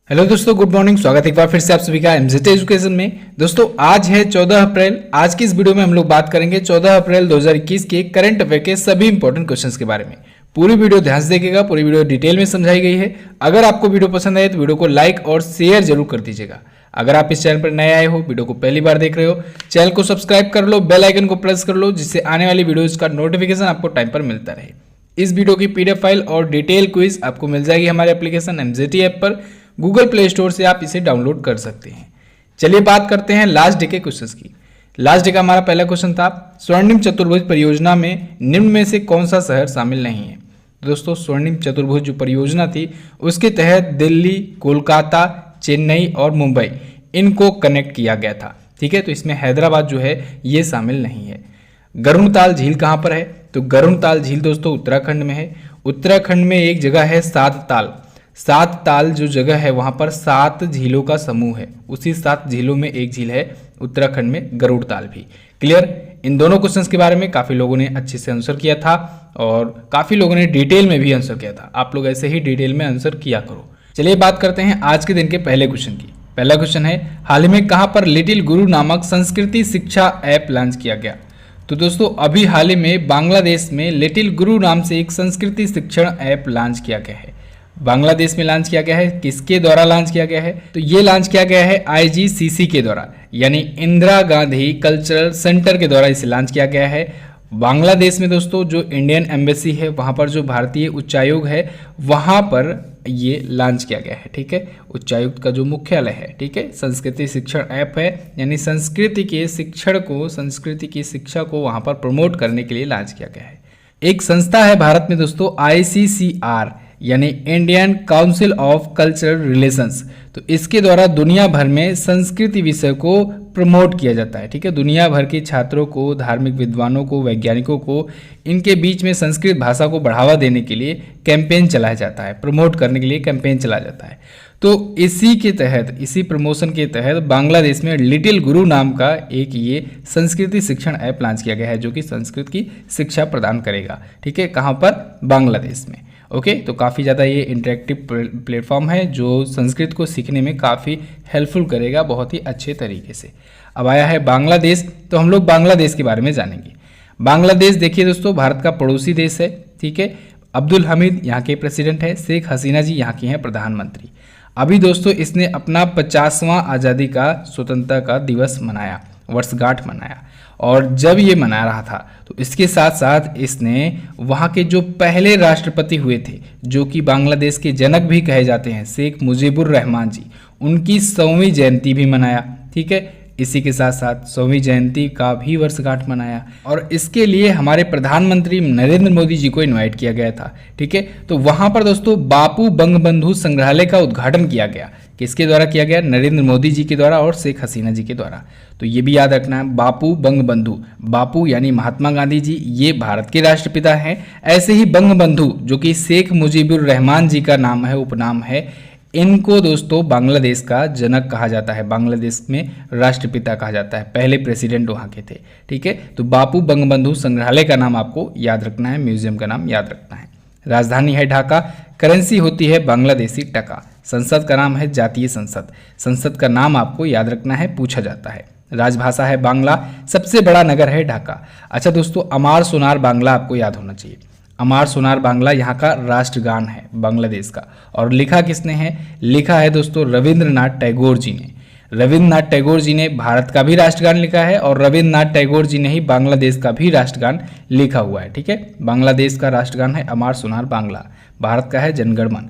Hello दोस्तों, good morning. स्वागत है एक बार फिर से आप सभी का एमजेड एजुकेशन में। दोस्तों आज है 14 अप्रैल। आज की इस वीडियो में हम लोग बात करेंगे 14 अप्रैल 2021 के करंट अफेयर के सभी इंपॉर्टेंट क्वेश्चंस के बारे में। पूरी वीडियो ध्यान से देखिएगा, पूरी वीडियो डिटेल में समझाई गई है। अगर आपको वीडियो पसंद आए तो वीडियो को लाइक और शेयर जरूर कर दीजिएगा। अगर आप इस चैनल पर नए आए हो, वीडियो को पहली बार देख रहे हो, चैनल को सब्सक्राइब कर लो, बेल आइकन को प्रेस कर लो, जिससे आने वाली वीडियोज का नोटिफिकेशन आपको टाइम पर मिलता रहे। इस वीडियो की पीडीएफ फाइल और डिटेल क्विज आपको मिल जाएगी हमारे एप्लीकेशन एमजेटी ऐप पर। गूगल प्ले स्टोर से आप इसे डाउनलोड कर सकते हैं। चलिए बात करते हैं लास्ट डे के क्वेश्चंस की। लास्ट डे का हमारा पहला क्वेश्चन था, स्वर्णिम चतुर्भुज परियोजना में निम्न में से कौन सा शहर शामिल नहीं है। दोस्तों स्वर्णिम चतुर्भुज जो परियोजना थी उसके तहत दिल्ली, कोलकाता, चेन्नई और मुंबई इनको कनेक्ट किया गया था। ठीक है, तो इसमें हैदराबाद जो है ये शामिल नहीं है। गरुड़ताल झील कहाँ पर है? तो गरुड़ताल झील दोस्तों उत्तराखंड में है। उत्तराखंड में एक जगह है सात ताल। सात ताल जो जगह है वहां पर 7 झीलों का समूह है। उसी 7 झीलों में एक झील है उत्तराखंड में, गरुड़ताल भी। क्लियर? इन दोनों क्वेश्चंस के बारे में काफी लोगों ने अच्छे से आंसर किया था और काफी लोगों ने डिटेल में भी आंसर किया था। आप लोग ऐसे ही डिटेल में आंसर किया करो। चलिए बात करते हैं आज के दिन के पहले क्वेश्चन की। पहला क्वेश्चन है, हाल ही में कहां पर लिटिल गुरु नामक संस्कृति शिक्षा ऐप लॉन्च किया गया? तो दोस्तों अभी हाल ही में बांग्लादेश में लिटिल गुरु नाम से एक संस्कृति शिक्षण ऐप लॉन्च किया गया है। बांग्लादेश में लॉन्च किया गया है। किसके द्वारा लॉन्च किया गया है? तो ये लॉन्च किया गया है आईजीसीसी के द्वारा, यानी इंदिरा गांधी कल्चरल सेंटर के द्वारा इसे लॉन्च किया गया है। बांग्लादेश में दोस्तों जो इंडियन एम्बेसी है वहाँ पर जो भारतीय उच्चायोग है वहाँ पर ये लॉन्च किया गया है। ठीक है, उच्चायुक्त का जो मुख्यालय है। ठीक है, संस्कृति शिक्षण ऐप है, यानी संस्कृति के शिक्षण को, संस्कृति की शिक्षा को वहाँ पर प्रमोट करने के लिए लॉन्च किया गया है। एक संस्था है भारत में दोस्तों ICCR, यानी Indian council of cultural relations. तो इसके द्वारा दुनिया भर में संस्कृति विषय को प्रमोट किया जाता है। ठीक है, दुनिया भर के छात्रों को, धार्मिक विद्वानों को, वैज्ञानिकों को इनके बीच में संस्कृत भाषा को बढ़ावा देने के लिए कैंपेन चलाया जाता है, प्रमोट करने के लिए कैंपेन चलाया जाता है। तो इसी के तहत, इसी प्रमोशन के तहत बांग्लादेश में लिटिल गुरु नाम का एक ये संस्कृति शिक्षण ऐप लॉन्च किया गया है जो कि संस्कृत की शिक्षा प्रदान करेगा। ठीक है, कहाँ पर? बांग्लादेश में। ओके, तो काफ़ी ज़्यादा ये इंटरेक्टिव प्लेटफॉर्म है जो संस्कृत को सीखने में काफ़ी हेल्पफुल करेगा बहुत ही अच्छे तरीके से। अब आया है बांग्लादेश, तो हम लोग बांग्लादेश के बारे में जानेंगे। बांग्लादेश देखिए दोस्तों भारत का पड़ोसी देश है। ठीक है, अब्दुल हमीद यहाँ के प्रेसिडेंट है, शेख हसीना जी यहाँ की हैं प्रधानमंत्री। अभी दोस्तों इसने अपना 50वां आज़ादी का, स्वतंत्रता का दिवस मनाया, वर्षगांठ मनाया। और जब ये मना रहा था तो इसके साथ साथ इसने वहाँ के जो पहले राष्ट्रपति हुए थे, जो कि बांग्लादेश के जनक भी कहे जाते हैं, शेख मुजीबुर रहमान जी, उनकी 100वीं जयंती भी मनाया। ठीक है, इसी के साथ साथ 100वीं जयंती का भी वर्षगांठ मनाया और इसके लिए हमारे प्रधानमंत्री नरेंद्र मोदी जी को इनवाइट किया गया था। ठीक है, तो वहाँ पर दोस्तों बापू बंगबंधु संग्रहालय का उद्घाटन किया गया। किसके द्वारा किया गया? नरेंद्र मोदी जी के द्वारा और शेख हसीना जी के द्वारा। तो ये भी याद रखना है, बापू बंगबंधु, बापू यानी महात्मा गांधी जी, ये भारत के राष्ट्रपिता हैं। ऐसे ही बंगबंधु जो कि शेख मुजीबुर रहमान जी का नाम है, उपनाम है, इनको दोस्तों बांग्लादेश का जनक कहा जाता है, बांग्लादेश में राष्ट्रपिता कहा जाता है, पहले प्रेसिडेंट वहाँ के थे। ठीक है, तो बापू बंगबंधु संग्रहालय का नाम आपको याद रखना है, म्यूजियम का नाम याद रखना है। राजधानी है ढाका, करेंसी होती है बांग्लादेशी टका, संसद का नाम है जातीय संसद, संसद का नाम आपको याद रखना है, पूछा जाता है। राजभाषा है बांग्ला, सबसे बड़ा नगर है ढाका। अच्छा दोस्तों, अमार सोनार बांग्ला आपको याद होना चाहिए। अमार सोनार बांग्ला यहाँ का राष्ट्रगान है बांग्लादेश का। और लिखा किसने है? लिखा है दोस्तों रविंद्रनाथ टैगोर जी ने। रविंद्रनाथ टैगोर जी ने भारत का भी राष्ट्रगान लिखा है और रविंद्रनाथ टैगोर जी ने ही बांग्लादेश का भी राष्ट्रगान लिखा हुआ है। ठीक है, बांग्लादेश का राष्ट्रगान है अमार सोनार बांग्ला, भारत का है जनगण मन।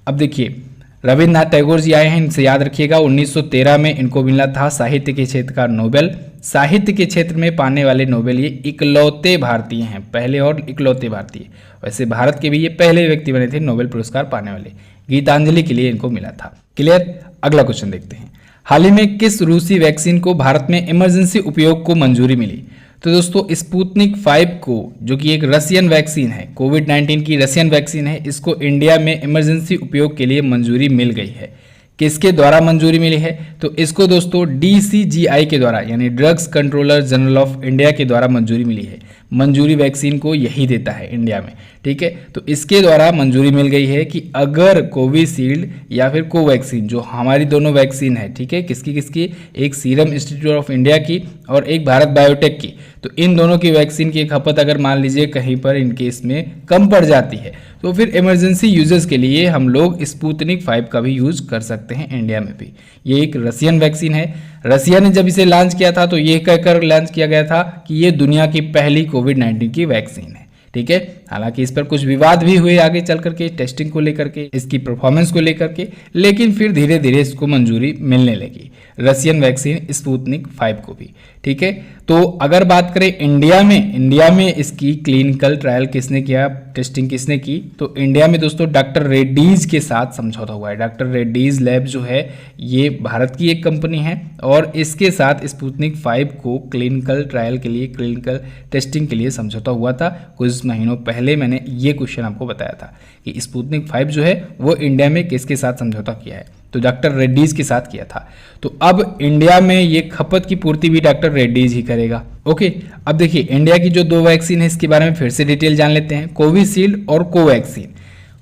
अब देखिए रविंद्रनाथ टैगोर जी आए हैं, इनसे याद रखिएगा 1913 में इनको मिला था साहित्य के क्षेत्र का नोबेल। साहित्य के क्षेत्र में पाने वाले नोबेल ये इकलौते भारतीय हैं, पहले और इकलौते भारतीय। वैसे भारत के भी ये पहले व्यक्ति बने थे नोबेल पुरस्कार पाने वाले। गीतांजलि के लिए इनको मिला था। क्लियर? अगला क्वेश्चन देखते हैं, हाल ही में किस रूसी वैक्सीन को भारत में इमरजेंसी उपयोग को मंजूरी मिली? तो दोस्तों स्पुतनिक 5 को, जो कि एक रशियन वैक्सीन है, कोविड-19 की रशियन वैक्सीन है, इसको इंडिया में इमरजेंसी उपयोग के लिए मंजूरी मिल गई है। किसके द्वारा मंजूरी मिली है? तो इसको दोस्तों DCGI के द्वारा यानी drugs controller general of India के द्वारा मंजूरी मिली है। मंजूरी वैक्सीन को यही देता है इंडिया में, ठीक है। तो इसके द्वारा मंजूरी मिल गई है कि अगर कोविशील्ड या फिर कोवैक्सीन, जो हमारी दोनों वैक्सीन है, ठीक है, किसकी किसकी, एक सीरम इंस्टीट्यूट ऑफ इंडिया की और एक भारत बायोटेक की, तो इन दोनों की वैक्सीन की खपत अगर मान लीजिए कहीं पर इन केस में कम पड़ जाती है तो फिर इमरजेंसी यूजर्स के लिए हम लोग स्पुतनिक 5 का भी यूज कर सकते हैं इंडिया में भी। ये एक रशियन वैक्सीन है। रशिया ने जब इसे लॉन्च किया था तो ये कहकर लॉन्च किया गया था कि ये दुनिया की पहली कोविड-19 की वैक्सीन है, ठीक है। हालांकि इस पर कुछ विवाद भी हुए आगे चल करके, टेस्टिंग को लेकर के, इसकी परफॉर्मेंस को लेकर के, लेकिन फिर धीरे धीरे इसको मंजूरी मिलने लगी, रशियन वैक्सीन स्पुतनिक 5 को भी, ठीक है। तो अगर बात करें इंडिया में इसकी क्लिनिकल ट्रायल किसने किया, टेस्टिंग किसने की, तो इंडिया में दोस्तों डॉक्टर रेड्डीज के साथ समझौता हुआ है। डॉक्टर रेड्डीज लैब जो है ये भारत की एक कंपनी है और इसके साथ स्पुतनिक 5 को क्लिनिकल ट्रायल के लिए, क्लिनिकल टेस्टिंग के लिए समझौता हुआ था। कुछ महीनों पहले मैंने ये क्वेश्चन आपको बताया था कि स्पुतनिक 5 जो है वो इंडिया में किसके साथ समझौता किया है, तो डॉक्टर रेड्डीज के साथ किया था। तो अब इंडिया में ये खपत की पूर्ति भी डॉक्टर रेड्डीज ही करेगा। ओके, अब देखिए इंडिया की जो 2 वैक्सीन है इसके बारे में फिर से डिटेल जान लेते हैं, कोविशील्ड और कोवैक्सीन।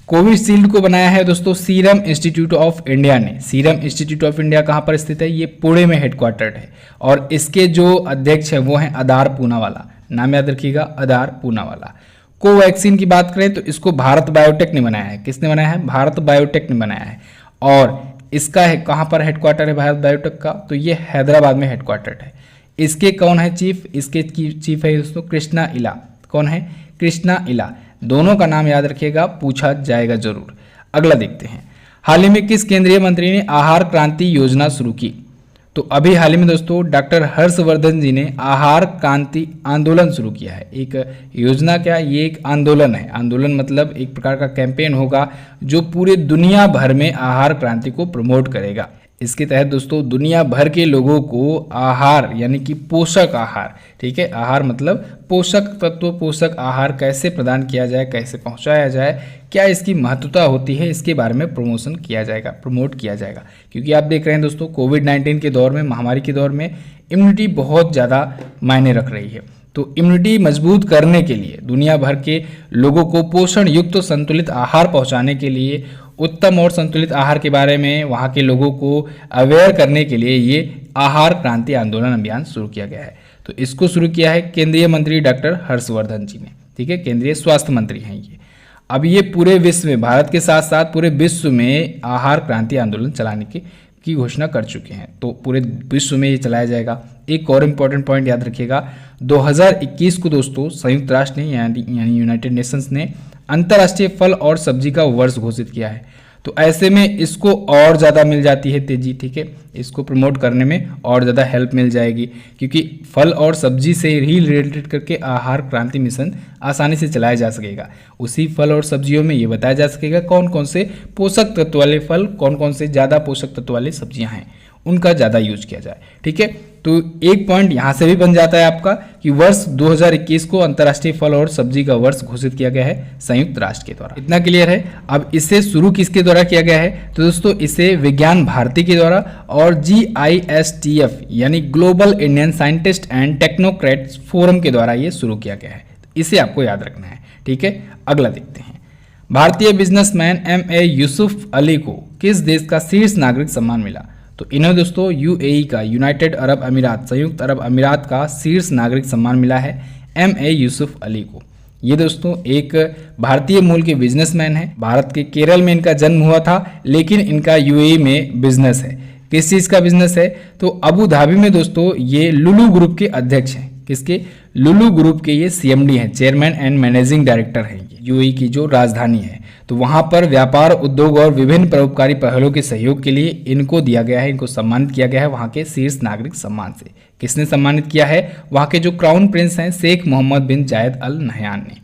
कोविशील्ड को बनाया है दोस्तों सीरम इंस्टीट्यूट ऑफ इंडिया ने। सीरम इंस्टीट्यूट ऑफ इंडिया कहाँ पर स्थित है? ये पुणे में हेडक्वार्टर्ड है और इसके जो अध्यक्ष है वो हैं आधार पूनावाला, नाम याद रखिएगा, आधार पूनावाला। कोवैक्सीन की बात करें तो इसको भारत बायोटेक ने बनाया है। किसने बनाया है? भारत बायोटेक ने बनाया है। और इसका है कहाँ पर हेडक्वार्टर है भारत बायोटेक का? तो ये हैदराबाद में हेडक्वार्टर है। इसके कौन है चीफ? इसके चीफ है दोस्तों कृष्णा इला। कौन है? कृष्णा इला। दोनों का नाम याद रखिएगा, पूछा जाएगा जरूर। अगला देखते हैं, हाल ही में किस केंद्रीय मंत्री ने आहार क्रांति योजना शुरू की? तो अभी हाल ही में दोस्तों डॉक्टर हर्षवर्धन जी ने आहार क्रांति आंदोलन शुरू किया है। एक योजना क्या, ये एक आंदोलन है। आंदोलन मतलब एक प्रकार का कैंपेन होगा जो पूरे दुनिया भर में आहार क्रांति को प्रमोट करेगा। इसके तहत दोस्तों दुनिया भर के लोगों को आहार यानी कि पोषक आहार, ठीक है, आहार मतलब पोषक तत्व, पोषक आहार कैसे प्रदान किया जाए, कैसे पहुंचाया जाए, क्या इसकी महत्वता होती है, इसके बारे में प्रमोशन किया जाएगा, प्रमोट किया जाएगा। क्योंकि आप देख रहे हैं दोस्तों कोविड-19 के दौर में, महामारी के दौर में इम्यूनिटी बहुत ज़्यादा मायने रख रही है। तो इम्यूनिटी मजबूत करने के लिए दुनिया भर के लोगों को पोषण युक्त तो संतुलित आहार पहुंचाने के लिए, उत्तम और संतुलित आहार के बारे में वहाँ के लोगों को अवेयर करने के लिए ये आहार क्रांति आंदोलन अभियान शुरू किया गया है। तो इसको शुरू किया है केंद्रीय मंत्री डॉक्टर हर्षवर्धन जी ने, ठीक है, केंद्रीय स्वास्थ्य मंत्री हैं ये। अब ये पूरे विश्व में, भारत के साथ साथ पूरे विश्व में आहार क्रांति आंदोलन चलाने की घोषणा कर चुके हैं। तो पूरे विश्व में ये चलाया जाएगा। एक और इम्पॉर्टेंट पॉइंट याद रखिएगा, 2021 को दोस्तों संयुक्त राष्ट्र ने यानी यूनाइटेड नेशंस ने अंतर्राष्ट्रीय फल और सब्जी का वर्ष घोषित किया है। तो ऐसे में इसको और ज़्यादा मिल जाती है तेजी, ठीक है, इसको प्रमोट करने में और ज़्यादा हेल्प मिल जाएगी क्योंकि फल और सब्जी से ही रिलेटेड करके आहार क्रांति मिशन आसानी से चलाया जा सकेगा। उसी फल और सब्जियों में ये बताया जा सकेगा कौन कौन से पोषक तत्व वाले फल, कौन कौन से ज़्यादा पोषक तत्व वाली सब्जियाँ हैं, उनका ज़्यादा यूज किया जाए, ठीक है। तो एक पॉइंट यहाँ से भी बन जाता है आपका कि वर्ष 2021 को अंतर्राष्ट्रीय फल और सब्जी का वर्ष घोषित किया गया है संयुक्त राष्ट्र के द्वारा। इतना क्लियर है। अब इसे शुरू किसके द्वारा किया गया है? तो दोस्तों इसे विज्ञान भारती के द्वारा और GISTF यानी global Indian scientist and technocrats forum के द्वारा ये शुरू किया गया है। इसे आपको याद रखना है, ठीक है। अगला देखते हैं, भारतीय बिजनेसमैन MA यूसुफ अली को किस देश का शीर्ष नागरिक सम्मान मिला? तो इन्हें दोस्तों UAE का, यूनाइटेड अरब अमीरात, संयुक्त अरब अमीरात का शीर्ष नागरिक सम्मान मिला है MA यूसुफ अली को। ये दोस्तों एक भारतीय मूल के बिजनेसमैन हैं। भारत के केरल में इनका जन्म हुआ था लेकिन इनका UAE में बिजनेस है। किस चीज़ का बिजनेस है? तो अबू धाबी में दोस्तों ये लुलु ग्रुप के अध्यक्ष हैं। किसके? लुलु ग्रुप के ये CMD हैं, चेयरमैन एंड मैनेजिंग डायरेक्टर हैं UAE की जो राजधानी है। तो वहाँ पर व्यापार, उद्योग और विभिन्न परोपकारी पहलों के सहयोग के लिए इनको दिया गया है, इनको सम्मानित किया गया है वहाँ के शीर्ष नागरिक सम्मान से। किसने सम्मानित किया है? वहाँ के जो क्राउन प्रिंस हैं शेख मोहम्मद बिन जायद अल नहयान ने।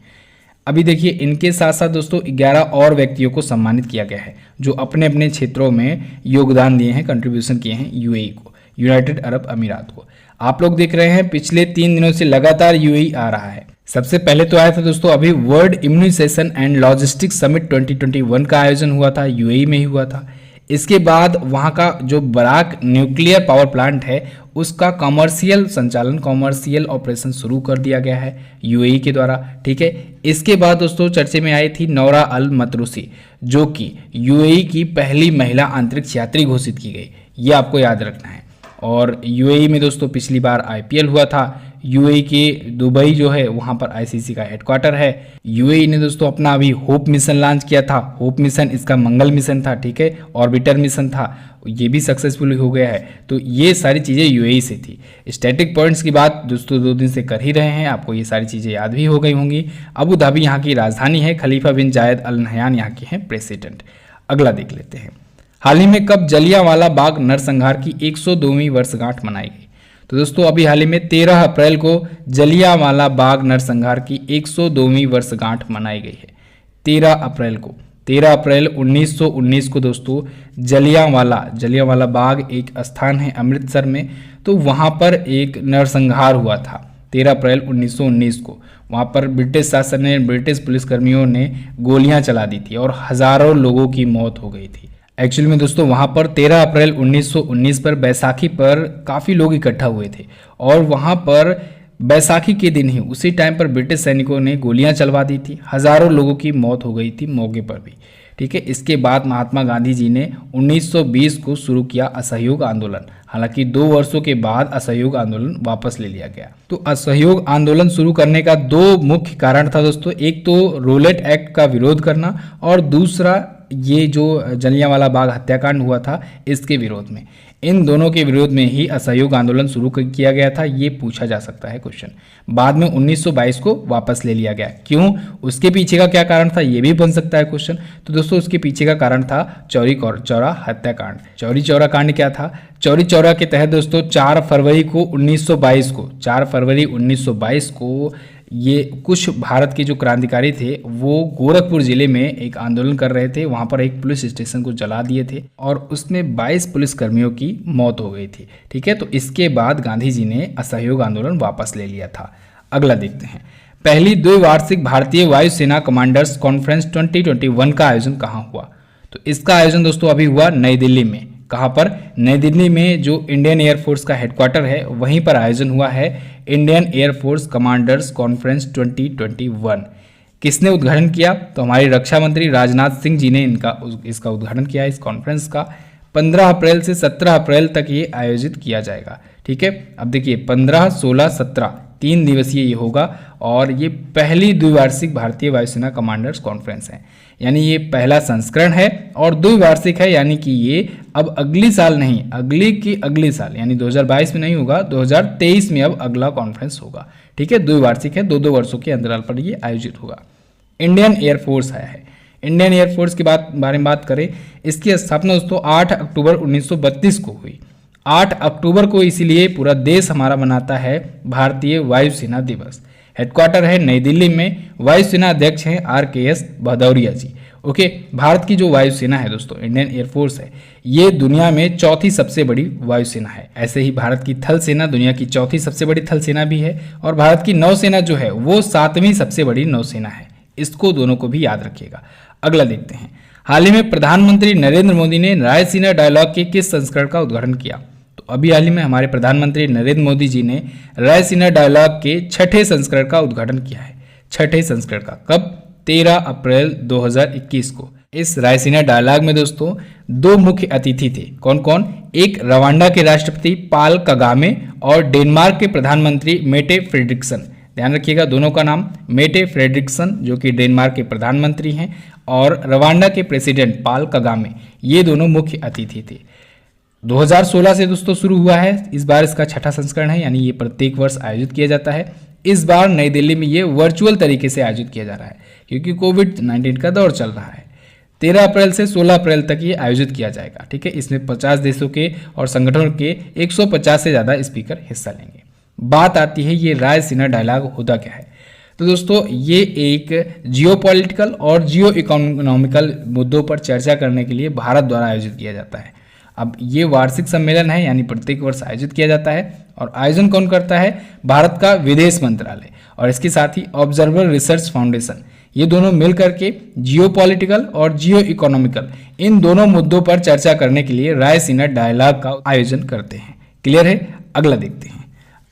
अभी देखिए इनके साथ साथ दोस्तों 11 और व्यक्तियों को सम्मानित किया गया है जो अपने अपने क्षेत्रों में योगदान दिए हैं, कंट्रीब्यूशन किए हैं UAE को, यूनाइटेड अरब अमीरात को। आप लोग देख रहे हैं पिछले 3 दिनों से लगातार UAE आ रहा है। सबसे पहले तो आया था दोस्तों अभी world immunisation and logistics summit 2021 का आयोजन हुआ था, UAE में ही हुआ था। इसके बाद वहाँ का जो बराक न्यूक्लियर पावर प्लांट है उसका कमर्शियल संचालन, कमर्शियल ऑपरेशन शुरू कर दिया गया है यूएई के द्वारा। ठीक है, इसके बाद दोस्तों चर्चे में आई थी नौरा अल मतरूसी, जो कि यूएई की पहली महिला अंतरिक्ष यात्री घोषित की गई, ये आपको याद रखना है। और यूएई में दोस्तों पिछली बार आईपीएल हुआ था। यूएई के दुबई जो है वहाँ पर आईसीसी का हेडक्वार्टर है। यूएई ने दोस्तों अपना अभी होप मिशन लॉन्च किया था। होप मिशन इसका मंगल मिशन था, ठीक है, ऑर्बिटर मिशन था, ये भी सक्सेसफुल हो गया है। तो ये सारी चीज़ें यूएई से थी। स्टैटिक पॉइंट्स की बात दोस्तों 2 दिन से कर ही रहे हैं, आपको ये सारी चीज़ें याद भी हो गई होंगी। अबू धाबी यहाँ की राजधानी है। खलीफा बिन जायद अल नहयान यहाँ के हैं प्रेसिडेंट। अगला देख लेते हैं, हाल ही में कब जलियांवाला बाग नरसंहार की 102वीं वर्षगांठ मनाई गई? तो दोस्तों अभी हाल ही में 13 अप्रैल को जलियांवाला बाग नरसंहार की 102वीं वर्षगांठ मनाई गई है। 13 अप्रैल को, 13 अप्रैल 1919 को दोस्तों जलियांवाला बाग एक स्थान है अमृतसर में, तो वहाँ पर एक नरसंहार हुआ था 13 अप्रैल 1919 को। वहाँ पर ब्रिटिश शासन ने, ब्रिटिश पुलिसकर्मियों ने गोलियां चला दी थी और हजारों लोगों की मौत हो गई थी। एक्चुअली में दोस्तों वहाँ पर 13 अप्रैल 1919 पर बैसाखी पर काफ़ी लोग इकट्ठा हुए थे और वहाँ पर बैसाखी के दिन ही उसी टाइम पर ब्रिटिश सैनिकों ने गोलियां चलवा दी थी, हजारों लोगों की मौत हो गई थी मौके पर भी। ठीक है, इसके बाद महात्मा गांधी जी ने 1920 को शुरू किया असहयोग आंदोलन। हालांकि 2 वर्षों के बाद असहयोग आंदोलन वापस ले लिया गया। तो असहयोग आंदोलन शुरू करने का 2 मुख्य कारण था दोस्तों, एक तो रोलेट एक्ट का विरोध करना और दूसरा ये जो जलियांवाला बाग हत्याकांड हुआ था इसके विरोध में। इन दोनों के विरोध में ही असहयोग आंदोलन शुरू किया गया था, ये पूछा जा सकता है क्वेश्चन। बाद में 1922 को वापस ले लिया गया, क्यों, उसके पीछे का क्या कारण था, ये भी बन सकता है क्वेश्चन। तो दोस्तों उसके पीछे का कारण था चौरी चौरा हत्याकांड। चौरी चौरा कांड क्या था? चौरी चौरा के तहत दोस्तों 4 फरवरी 1922 को ये कुछ भारत के जो क्रांतिकारी थे वो गोरखपुर जिले में एक आंदोलन कर रहे थे। वहाँ पर एक पुलिस स्टेशन को जला दिए थे और उसमें 22 पुलिसकर्मियों की मौत हो गई थी। ठीक है, तो इसके बाद गांधी जी ने असहयोग आंदोलन वापस ले लिया था। अगला देखते हैं, पहली द्विवार्षिक भारतीय वायुसेना कमांडर्स कॉन्फ्रेंस 2021 का आयोजन कहाँ हुआ? तो इसका आयोजन दोस्तों अभी हुआ नई दिल्ली में। कहाँ पर? नई दिल्ली में जो इंडियन एयरफोर्स का हेडक्वार्टर है वहीं पर आयोजन हुआ है इंडियन एयरफोर्स कमांडर्स कॉन्फ्रेंस 2021। किसने उद्घाटन किया? तो हमारे रक्षा मंत्री राजनाथ सिंह जी ने इसका उद्घाटन किया। इस कॉन्फ्रेंस का 15 अप्रैल से 17 अप्रैल तक ये आयोजित किया जाएगा। ठीक है, अब देखिए 15, 16, 17 3 दिवसीय ये होगा और ये पहली द्विवार्षिक भारतीय वायुसेना कमांडर्स कॉन्फ्रेंस है, यानी ये पहला संस्करण है और द्विवार्षिक है, यानी कि ये अब अगली साल नहीं, अगली साल यानी 2022 में नहीं होगा, 2023 में अब अगला कॉन्फ्रेंस होगा। ठीक है, द्विवार्षिक है, 2-2 वर्षों के अंतराल पर ये आयोजित होगा। इंडियन एयरफोर्स आया है। इंडियन एयरफोर्स के बारे में बात करें, इसकी स्थापना दोस्तों 8 अक्टूबर 1932 को हुई। 8 अक्टूबर को इसीलिए पूरा देश हमारा मनाता है भारतीय वायुसेना दिवस। हेडक्वार्टर है नई दिल्ली में। वायुसेना अध्यक्ष हैं RKS भदौरिया जी। ओके, भारत की जो वायुसेना है दोस्तों, इंडियन एयरफोर्स है, ये दुनिया में 4थी सबसे बड़ी वायुसेना है। ऐसे ही भारत की थल सेना दुनिया की 4थी सबसे बड़ी थल सेना भी है और भारत की नौसेना जो है वो 7वीं सबसे बड़ी नौसेना है। इसको दोनों को भी याद रखिएगा। अगला देखते हैं, हाल ही में प्रधानमंत्री नरेंद्र मोदी ने रायसीना डायलॉग के किस संस्करण का उद्घाटन किया? तो अभी हाल ही में हमारे प्रधानमंत्री नरेंद्र मोदी जी ने रायसीना डायलॉग के 6ठे संस्करण का उद्घाटन किया है। 6ठे संस्करण का कब? 13 अप्रैल 2021 को। इस रायसीना डायलॉग में दोस्तों 2 मुख्य अतिथि थे। कौन कौन? एक रवांडा के राष्ट्रपति पाल कगामे और डेनमार्क के प्रधानमंत्री मेटे फ्रेडरिक्सन। ध्यान रखिएगा दोनों का नाम, मेटे फ्रेडरिक्सन जो कि डेनमार्क के प्रधानमंत्री हैं और रवांडा के प्रेसिडेंट पाल कगामे, ये दोनों मुख्य अतिथि थे। 2016 से दोस्तों शुरू हुआ है, इस बार इसका 6ठा संस्करण है, यानी ये प्रत्येक वर्ष आयोजित किया जाता है। इस बार नई दिल्ली में ये वर्चुअल तरीके से आयोजित किया जा रहा है क्योंकि कोविड-19 का दौर चल रहा है। 13 अप्रैल से 16 अप्रैल तक ये आयोजित किया जाएगा। ठीक है, इसमें 50 देशों के और संगठनों के 150 से ज़्यादा स्पीकर हिस्सा लेंगे। बात आती है ये रायसीना डायलॉग होता क्या है? तो दोस्तों ये एक जियोपॉलिटिकल और जियो इकोनॉमिकल मुद्दों पर चर्चा करने के लिए भारत द्वारा आयोजित किया जाता है। अब ये वार्षिक सम्मेलन है, यानी प्रत्येक वर्ष आयोजित किया जाता है और आयोजन कौन करता है? भारत का विदेश मंत्रालय और इसके साथ ही ऑब्जर्वर रिसर्च फाउंडेशन, ये दोनों मिल करके जियोपॉलिटिकल और जियो इकोनॉमिकल इन दोनों मुद्दों पर चर्चा करने के लिए रायसीना डायलॉग का आयोजन करते हैं। क्लियर है? अगला देखते हैं।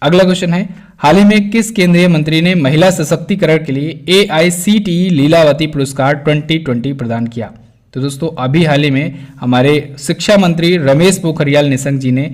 अगला क्वेश्चन है, हाल ही में किस केंद्रीय मंत्री ने महिला सशक्तिकरण के लिए AICTE लीलावती पुरस्कार 2020 प्रदान किया? तो दोस्तों अभी हाल ही में हमारे शिक्षा मंत्री रमेश पोखरियाल निशंक जी ने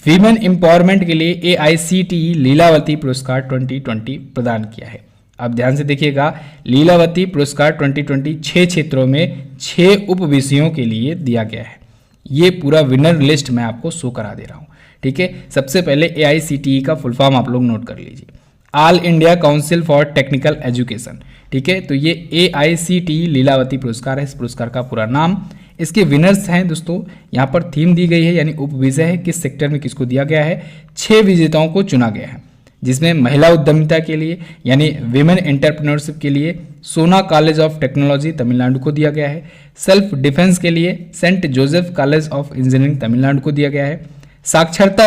वीमेन एम्पावरमेंट के लिए AICTE लीलावती पुरस्कार 2020 प्रदान किया है। आप ध्यान से देखिएगा, लीलावती पुरस्कार 2020 6 क्षेत्रों में 6 उप विषयों के लिए दिया गया है। ये पूरा विनर लिस्ट मैं आपको शो करा दे रहा हूँ। ठीक है, सबसे पहले AICTE का फुल फॉर्म आप लोग नोट कर लीजिए, all India council for technical education. ठीक है, तो ये AICTE लीलावती पुरस्कार है, इस पुरस्कार का पूरा नाम। इसके विनर्स हैं दोस्तों, यहाँ पर थीम दी गई है यानी उप विषय है, किस सेक्टर में किसको दिया गया है। 6 विजेताओं को चुना गया है, जिसमें महिला उद्यमिता के लिए यानी विमेन एंटरप्रेन्योरशिप के लिए सोना कॉलेज ऑफ टेक्नोलॉजी तमिलनाडु को दिया गया है। सेल्फ डिफेंस के लिए Saint Joseph College of Engineering Tamil Nadu को दिया गया है। साक्षरता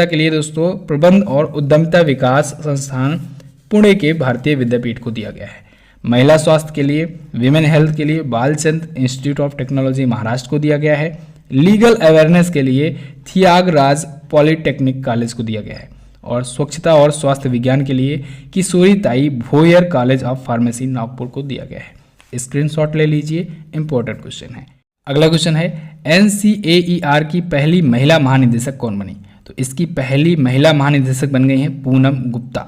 के लिए दोस्तों प्रबंध और उद्यमिता विकास संस्थान पुणे के भारतीय विद्यापीठ को दिया गया है। महिला स्वास्थ्य के लिए, विमेन हेल्थ के लिए Balchand institute of technology Maharashtra को दिया गया है। लीगल अवेयरनेस के लिए थियागराज पॉलिटेक्निक कॉलेज को दिया गया है। और स्वच्छता और स्वास्थ्य विज्ञान के लिए किशोरी ताई Bhoyar college of pharmacy Nagpur को दिया गया है। स्क्रीनशॉट ले लीजिए, इंपॉर्टेंट क्वेश्चन है। अगला क्वेश्चन है, NCAER की पहली महिला महानिदेशक कौन बनी? तो इसकी पहली महिला महानिदेशक बन गई हैं पूनम गुप्ता।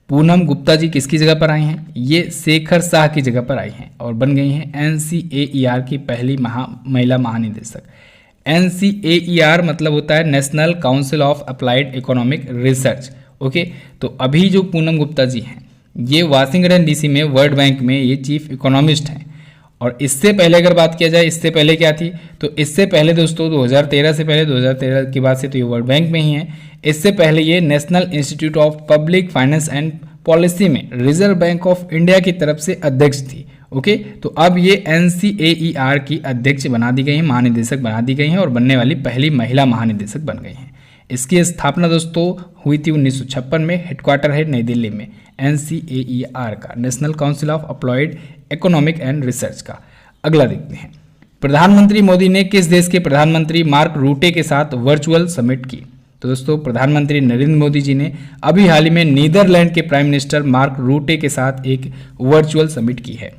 पूनम गुप्ता जी किसकी जगह पर आई हैं? ये शेखर शाह की जगह पर आई हैं और बन गई हैं NCAER की पहली महिला महानिदेशक। NCAER मतलब होता है national council of applied economic research. Okay, तो अभी जो पूनम गुप्ता जी हैं ये वाशिंगटन DC में वर्ल्ड बैंक में ये चीफ इकोनॉमिस्ट हैं। और इससे पहले अगर बात किया जाए, इससे पहले क्या थी, तो इससे पहले दोस्तों 2013 से पहले 2013 के बाद से तो ये वर्ल्ड बैंक में ही है। इससे पहले ये national institute of public finance and policy में रिजर्व बैंक ऑफ इंडिया की तरफ से अध्यक्ष थी। ओके, तो अब ये NCAER की अध्यक्ष बना दी गई हैं, महानिदेशक बना दी गई हैं और बनने वाली पहली महिला महानिदेशक बन गई हैं। इसकी स्थापना दोस्तों हुई थी 1956 में। हेडक्वार्टर है नई दिल्ली में NCAER का, national council of applied economic and research का। अगला देखते हैं, प्रधानमंत्री मोदी ने किस देश के प्रधानमंत्री मार्क रूटे के साथ वर्चुअल समिट की? तो दोस्तों प्रधानमंत्री नरेंद्र मोदी जी ने अभी हाल ही में नीदरलैंड के प्राइम मिनिस्टर मार्क रूटे के साथ एक वर्चुअल समिट की है,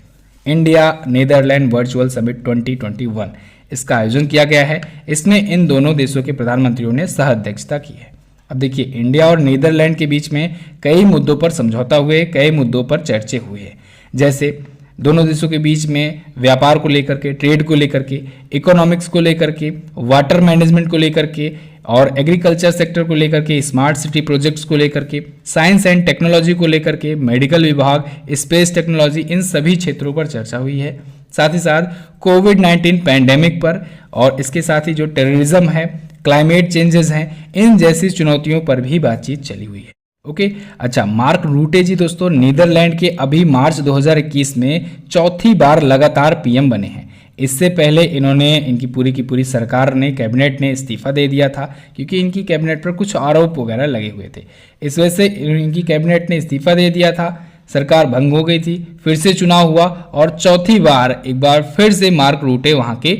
इंडिया नीदरलैंड वर्चुअल समिट 2021। इसका आयोजन किया गया है। इसमें इन दोनों देशों के प्रधानमंत्रियों ने सह अध्यक्षता की है। अब देखिए, इंडिया और नीदरलैंड के बीच में कई मुद्दों पर समझौता हुए, कई मुद्दों पर चर्चे हुए हैं, जैसे दोनों देशों के बीच में व्यापार को लेकर के, ट्रेड को लेकर के, इकोनॉमिक्स को लेकर के, वाटर मैनेजमेंट को लेकर के और एग्रीकल्चर सेक्टर को लेकर के, स्मार्ट सिटी प्रोजेक्ट्स को लेकर के, साइंस एंड टेक्नोलॉजी को लेकर के, मेडिकल विभाग, स्पेस टेक्नोलॉजी, इन सभी क्षेत्रों पर चर्चा हुई है। साथ ही साथ कोविड-19 पैंडेमिक पर और इसके साथ ही जो टेररिज्म है, क्लाइमेट चेंजेस हैं, इन जैसी चुनौतियों पर भी बातचीत चली हुई है। ओके, अच्छा, मार्क रूटे जी दोस्तों नीदरलैंड के अभी मार्च 2021 में चौथी बार लगातार PM बने हैं। इससे पहले इनकी पूरी की पूरी सरकार ने, कैबिनेट ने इस्तीफा दे दिया था क्योंकि इनकी कैबिनेट पर कुछ आरोप वगैरह लगे हुए थे। इस वजह से इनकी कैबिनेट ने इस्तीफा दे दिया था, सरकार भंग हो गई थी, फिर से चुनाव हुआ और चौथी बार एक बार फिर से मार्क रूटे वहाँ के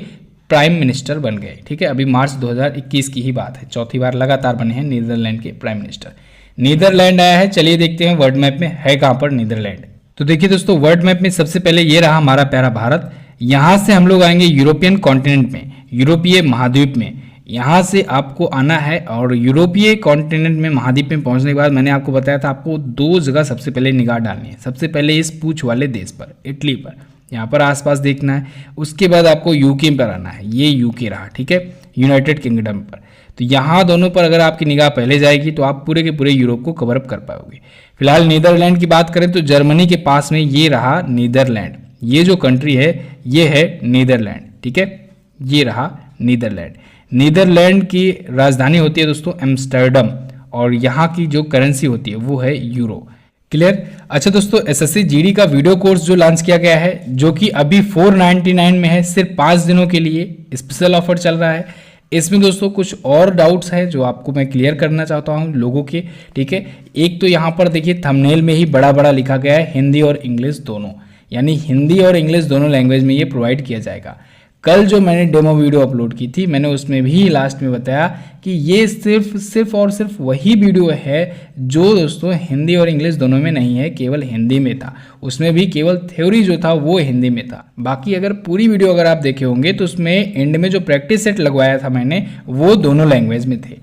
प्राइम मिनिस्टर बन गए। ठीक है, अभी मार्च 2021 की ही बात है, चौथी बार लगातार बने हैं नीदरलैंड के प्राइम मिनिस्टर। नीदरलैंड आया है, चलिए देखते हैं वर्ल्ड मैप में है कहाँ पर नीदरलैंड। तो देखिए दोस्तों, वर्ल्ड मैप में सबसे पहले ये रहा हमारा प्यारा भारत। यहाँ से हम लोग आएंगे यूरोपियन कॉन्टिनेंट में, यूरोपीय महाद्वीप में। यहाँ से आपको आना है और यूरोपीय कॉन्टिनेंट में, महाद्वीप में पहुँचने के बाद मैंने आपको बताया था आपको 2 जगह सबसे पहले निगाह डालनी है। सबसे पहले इस पूंछ वाले देश पर, इटली पर, यहाँ पर आसपास देखना है। उसके बाद आपको यूके पर आना है, ये यूके रहा, ठीक है, यूनाइटेड किंगडम पर। तो यहाँ दोनों पर अगर आपकी निगाह पहले जाएगी तो आप पूरे के पूरे यूरोप को कवर अप कर पाओगे। फिलहाल नीदरलैंड की बात करें तो जर्मनी के पास में ये रहा नीदरलैंड, ये जो कंट्री है ये है नीदरलैंड, ठीक है, ये रहा नीदरलैंड। नीदरलैंड की राजधानी होती है दोस्तों एम्स्टर्डम और यहाँ की जो करेंसी होती है वो है यूरो। क्लियर? अच्छा दोस्तों, SSC GD का वीडियो कोर्स जो लॉन्च किया गया है, जो कि अभी 499 में है, सिर्फ 5 दिनों के लिए स्पेशल ऑफर चल रहा है। इसमें दोस्तों कुछ और डाउट्स हैं जो आपको मैं क्लियर करना चाहता हूं लोगों के, ठीक है। एक तो यहाँ पर देखिए थंबनेल में ही बड़ा बड़ा लिखा गया है हिंदी और इंग्लिश दोनों, यानी हिंदी और इंग्लिश दोनों लैंग्वेज में ये प्रोवाइड किया जाएगा। कल जो मैंने डेमो वीडियो अपलोड की थी, मैंने उसमें भी लास्ट में बताया कि ये सिर्फ और सिर्फ वही वीडियो है जो दोस्तों हिंदी और इंग्लिश दोनों में नहीं है, केवल हिंदी में था। उसमें भी केवल थ्योरी जो था वो हिंदी में था। बाकी अगर पूरी वीडियो अगर आप देखे होंगे तो उसमें एंड में जो प्रैक्टिस सेट लगवाया था मैंने, वो दोनों लैंग्वेज में थे।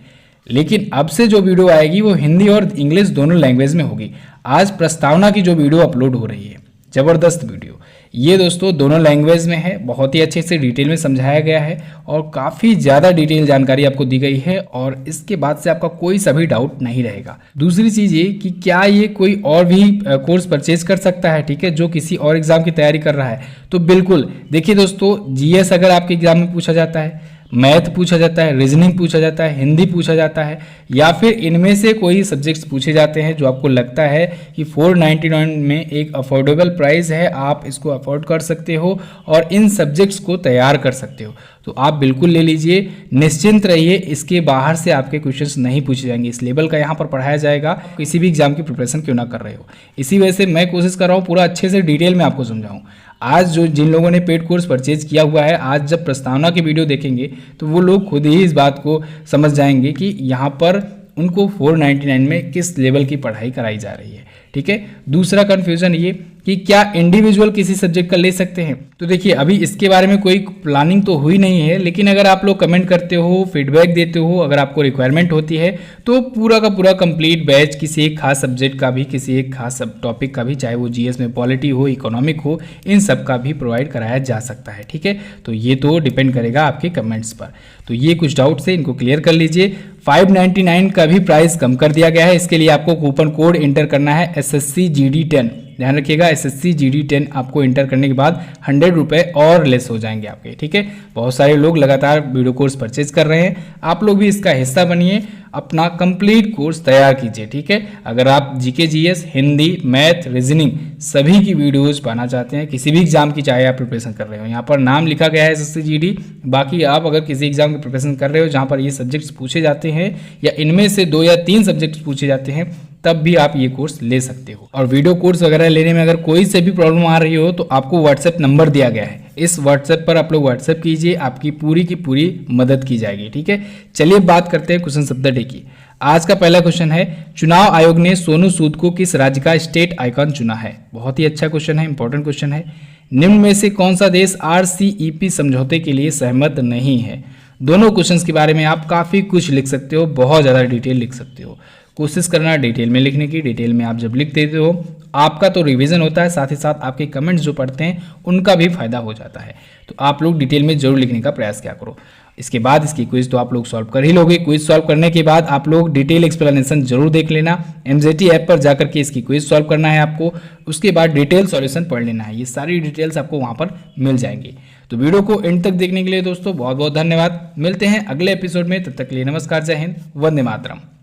लेकिन अब से जो वीडियो आएगी वो हिंदी और इंग्लिश दोनों लैंग्वेज में होगी। आज प्रस्तावना की जो वीडियो अपलोड हो रही है, ज़बरदस्त वीडियो, ये दोस्तों दोनों लैंग्वेज में है। बहुत ही अच्छे से डिटेल में समझाया गया है और काफ़ी ज़्यादा डिटेल जानकारी आपको दी गई है और इसके बाद से आपका कोई सा भी डाउट नहीं रहेगा। दूसरी चीज़ ये कि क्या ये कोई और भी कोर्स परचेज कर सकता है, ठीक है, जो किसी और एग्जाम की तैयारी कर रहा है? तो बिल्कुल। देखिए दोस्तों, जीएस अगर आपके एग्जाम में पूछा जाता है, मैथ पूछा जाता है, रीजनिंग पूछा जाता है, हिंदी पूछा जाता है, या फिर इनमें से कोई सब्जेक्ट्स पूछे जाते हैं जो आपको लगता है कि 499 में एक अफोर्डेबल प्राइस है, आप इसको अफोर्ड कर सकते हो और इन सब्जेक्ट्स को तैयार कर सकते हो, तो आप बिल्कुल ले लीजिए। निश्चिंत रहिए, इसके बाहर से आपके क्वेश्चंस नहीं पूछे जाएंगे। इस लेवल का यहाँ पर पढ़ाया जाएगा, किसी भी एग्जाम की प्रिपरेशन क्यों ना कर रहे हो। इसी वजह से मैं कोशिश कर रहा हूँ पूरा अच्छे से डिटेल में आपको समझाऊँ। आज जो जिन लोगों ने पेड कोर्स परचेज किया हुआ है, आज जब प्रस्तावना की वीडियो देखेंगे तो वो लोग खुद ही इस बात को समझ जाएंगे कि यहाँ पर उनको 499 में किस लेवल की पढ़ाई कराई जा रही है, ठीक है। दूसरा कन्फ्यूजन ये कि क्या इंडिविजुअल किसी सब्जेक्ट का ले सकते हैं, तो देखिए अभी इसके बारे में कोई प्लानिंग तो हुई नहीं है, लेकिन अगर आप लोग कमेंट करते हो, फीडबैक देते हो, अगर आपको रिक्वायरमेंट होती है तो पूरा का पूरा कंप्लीट बैच किसी एक खास सब्जेक्ट का भी, किसी एक खास सब टॉपिक का भी, चाहे वो जीएस में पॉलिटी हो, इकोनॉमिक हो, इन सब का भी प्रोवाइड कराया जा सकता है, ठीक है। तो ये तो डिपेंड करेगा आपके कमेंट्स पर। तो ये कुछ डाउट्स है, इनको क्लियर कर लीजिए। 599 का भी प्राइस कम कर दिया गया है। इसके लिए आपको कूपन कोड इंटर करना है SSC GD10। ध्यान रखिएगा, SSC GD10 आपको इंटर करने के बाद 100 रुपये और लेस हो जाएंगे आपके, ठीक है। बहुत सारे लोग लगातार वीडियो कोर्स परचेज कर रहे हैं, आप लोग भी इसका हिस्सा बनिए, अपना कंप्लीट कोर्स तैयार कीजिए, ठीक है। अगर आप GK GS, Hindi, math, reasoning सभी की वीडियोज पाना चाहते हैं, किसी भी एग्जाम की चाहे आप प्रिपरेशन कर रहे हो, यहाँ पर नाम लिखा गया है SSC GD। बाकी आप अगर किसी एग्जाम की प्रिपरेशन कर रहे हो जहाँ पर ये सब्जेक्ट्स पूछे जाते हैं या इनमें से 2 या 3 सब्जेक्ट्स पूछे जाते हैं, तब भी आप ये कोर्स ले सकते हो। और वीडियो कोर्स वगैरह लेने में अगर कोई से भी प्रॉब्लम आ रही हो तो आपको व्हाट्सएप नंबर दिया गया है, इस व्हाट्सएप पर आप लोग व्हाट्सएप कीजिए, आपकी पूरी की पूरी मदद की जाएगी, ठीक है। चलिए बात करते हैं क्वेश्चन ऑफ द डे की। आज का पहला क्वेश्चन है, चुनाव आयोग ने सोनू सूद को किस राज्य का स्टेट आइकॉन चुना है? बहुत ही अच्छा क्वेश्चन है, इंपॉर्टेंट क्वेश्चन है। निम्न में से कौन सा देश RCEP समझौते के लिए सहमत नहीं है? दोनों क्वेश्चंस के बारे में आप काफ़ी कुछ लिख सकते हो, बहुत ज़्यादा डिटेल लिख सकते हो। कोशिश करना डिटेल में लिखने की। डिटेल में आप जब लिख देते हो आपका तो रिवीजन होता है, साथ ही साथ आपके कमेंट्स जो पढ़ते हैं उनका भी फायदा हो जाता है। तो आप लोग डिटेल में जरूर लिखने का प्रयास क्या करो। इसके बाद इसकी क्विज तो आप लोग सॉल्व कर ही लोगे। क्विज सॉल्व करने के बाद आप लोग डिटेल एक्सप्लेनेशन जरूर देख लेना। MZT ऐप पर जाकर के इसकी क्विज सॉल्व करना है आपको, उसके बाद डिटेल सॉल्यूशन पढ़ लेना है। ये सारी डिटेल्स आपको वहाँ पर मिल जाएंगी। तो वीडियो को एंड तक देखने के लिए दोस्तों बहुत बहुत धन्यवाद। मिलते हैं अगले एपिसोड में, तब तक के लिए नमस्कार, जय हिंद, वंदे मातरम।